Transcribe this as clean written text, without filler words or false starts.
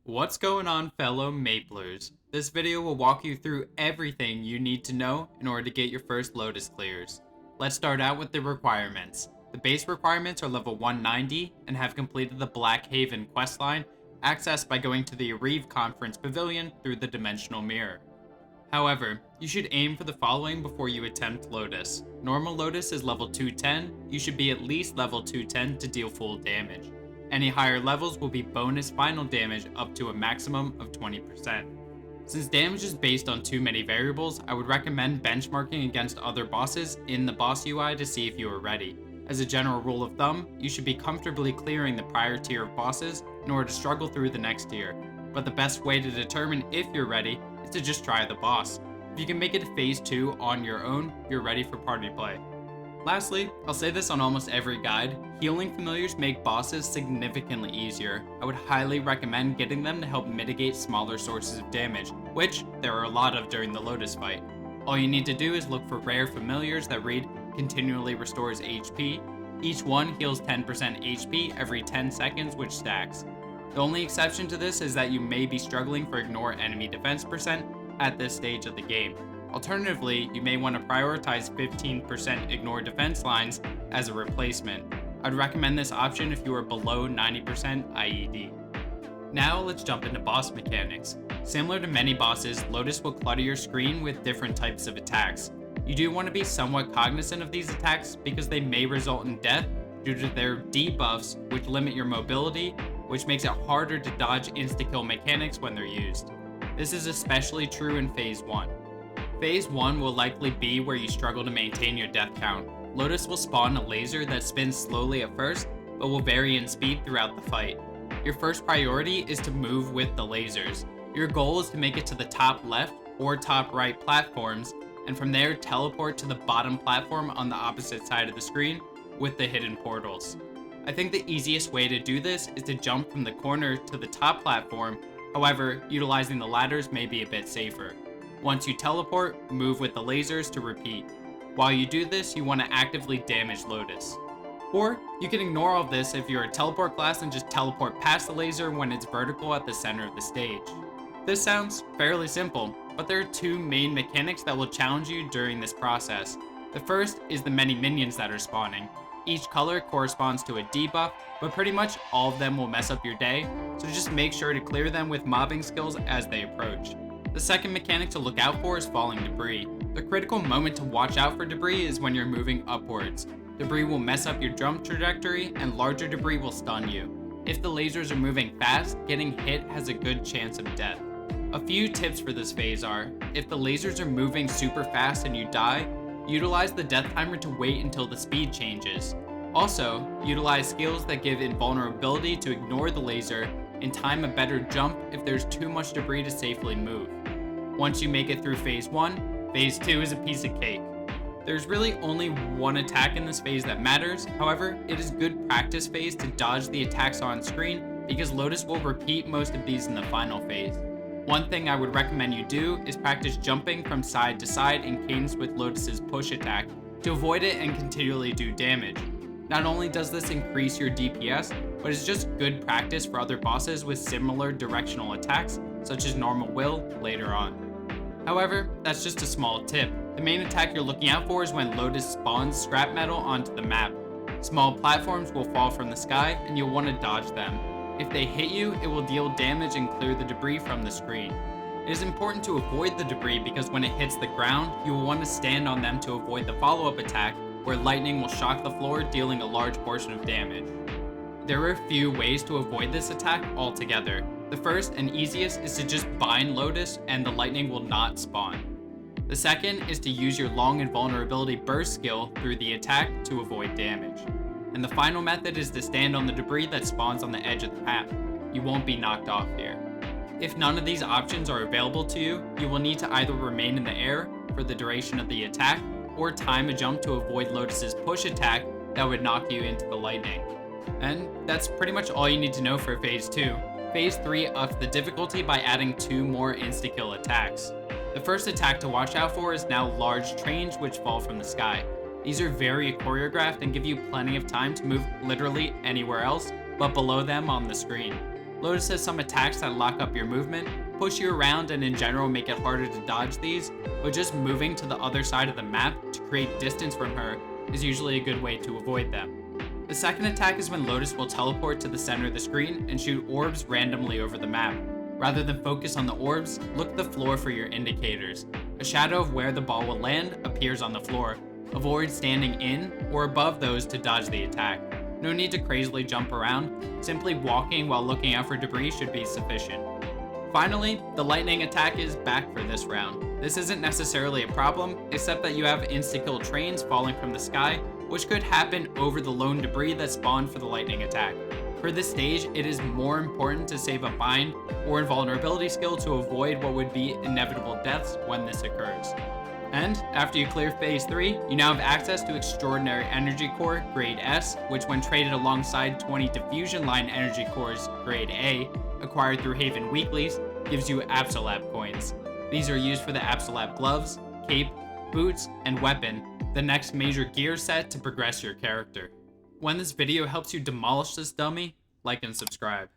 What's going on, fellow Maplers? This video will walk you through everything you need to know in order to get your first Lotus clears. Let's start out with the requirements. The base requirements are level 190 and have completed the Black Haven questline, accessed by going to the Areve Conference Pavilion through the Dimensional Mirror. However, you should aim for the following before you attempt Lotus. Normal Lotus is level 210, you should be at least level 210 to deal full damage. Any higher levels will be bonus final damage up to a maximum of 20%. Since damage is based on too many variables, I would recommend benchmarking against other bosses in the boss UI to see if you are ready. As a general rule of thumb, you should be comfortably clearing the prior tier of bosses in order to struggle through the next tier, but the best way to determine if you're ready is to just try the boss. If you can make it to phase 2 on your own, you're ready for party play. Lastly, I'll say this on almost every guide, healing familiars make bosses significantly easier. I would highly recommend getting them to help mitigate smaller sources of damage, which there are a lot of during the Lotus fight. All you need to do is look for rare familiars that read continually restores HP. Each one heals 10% HP every 10 seconds, which stacks. The only exception to this is that you may be struggling for ignore enemy defense percent at this stage of the game. Alternatively, you may want to prioritize 15% ignore defense lines as a replacement. I'd recommend this option if you are below 90% IED. Now let's jump into boss mechanics. Similar to many bosses, Lotus will clutter your screen with different types of attacks. You do want to be somewhat cognizant of these attacks because they may result in death due to their debuffs, which limit your mobility, which makes it harder to dodge insta-kill mechanics when they're used. This is especially true in Phase 1. Phase 1 will likely be where you struggle to maintain your death count. Lotus will spawn a laser that spins slowly at first, but will vary in speed throughout the fight. Your first priority is to move with the lasers. Your goal is to make it to the top left or top right platforms, and from there teleport to the bottom platform on the opposite side of the screen with the hidden portals. I think the easiest way to do this is to jump from the corner to the top platform, however, utilizing the ladders may be a bit safer. Once you teleport, move with the lasers to repeat. While you do this, you want to actively damage Lotus. Or, you can ignore all of this if you're a teleport class and just teleport past the laser when it's vertical at the center of the stage. This sounds fairly simple, but there are two main mechanics that will challenge you during this process. The first is the many minions that are spawning. Each color corresponds to a debuff, but pretty much all of them will mess up your day, so just make sure to clear them with mobbing skills as they approach. The second mechanic to look out for is falling debris. The critical moment to watch out for debris is when you're moving upwards. Debris will mess up your jump trajectory and larger debris will stun you. If the lasers are moving fast, getting hit has a good chance of death. A few tips for this phase are, if the lasers are moving super fast and you die, utilize the death timer to wait until the speed changes. Also, utilize skills that give invulnerability to ignore the laser and time a better jump if there's too much debris to safely move. Once you make it through Phase 1, Phase 2 is a piece of cake. There's really only one attack in this phase that matters, however, it is good practice phase to dodge the attacks on screen because Lotus will repeat most of these in the final phase. One thing I would recommend you do is practice jumping from side to side in cadence with Lotus's push attack to avoid it and continually do damage. Not only does this increase your DPS, but it's just good practice for other bosses with similar directional attacks, such as Normal Will later on. However, that's just a small tip. The main attack you're looking out for is when Lotus spawns scrap metal onto the map. Small platforms will fall from the sky and you'll want to dodge them. If they hit you, it will deal damage and clear the debris from the screen. It is important to avoid the debris because when it hits the ground, you will want to stand on them to avoid the follow-up attack where lightning will shock the floor, dealing a large portion of damage. There are a few ways to avoid this attack altogether. The first and easiest is to just bind Lotus and the lightning will not spawn. The second is to use your long invulnerability burst skill through the attack to avoid damage. And the final method is to stand on the debris that spawns on the edge of the path. You won't be knocked off here. If none of these options are available to you, you will need to either remain in the air for the duration of the attack or time a jump to avoid Lotus's push attack that would knock you into the lightning. And that's pretty much all you need to know for Phase 2. Phase 3 ups the difficulty by adding 2 more insta-kill attacks. The first attack to watch out for is now large trains which fall from the sky. These are very choreographed and give you plenty of time to move literally anywhere else but below them on the screen. Lotus has some attacks that lock up your movement, push you around, and in general make it harder to dodge these, but just moving to the other side of the map to create distance from her is usually a good way to avoid them. The second attack is when Lotus will teleport to the center of the screen and shoot orbs randomly over the map. Rather than focus on the orbs, look at the floor for your indicators. A shadow of where the ball will land appears on the floor. Avoid standing in or above those to dodge the attack. No need to crazily jump around, simply walking while looking out for debris should be sufficient. Finally, the lightning attack is back for this round. This isn't necessarily a problem, except that you have insta-kill trains falling from the sky, which could happen over the lone debris that spawned for the lightning attack. For this stage, it is more important to save a bind or invulnerability skill to avoid what would be inevitable deaths when this occurs. And after you clear phase 3, you now have access to Extraordinary Energy Core Grade S, which when traded alongside 20 Diffusion Line Energy Cores Grade A, acquired through Haven Weeklies, gives you Absolab coins. These are used for the Absolab gloves, cape, boots, and weapon, the next major gear set to progress your character. When this video helps you demolish this dummy, like and subscribe.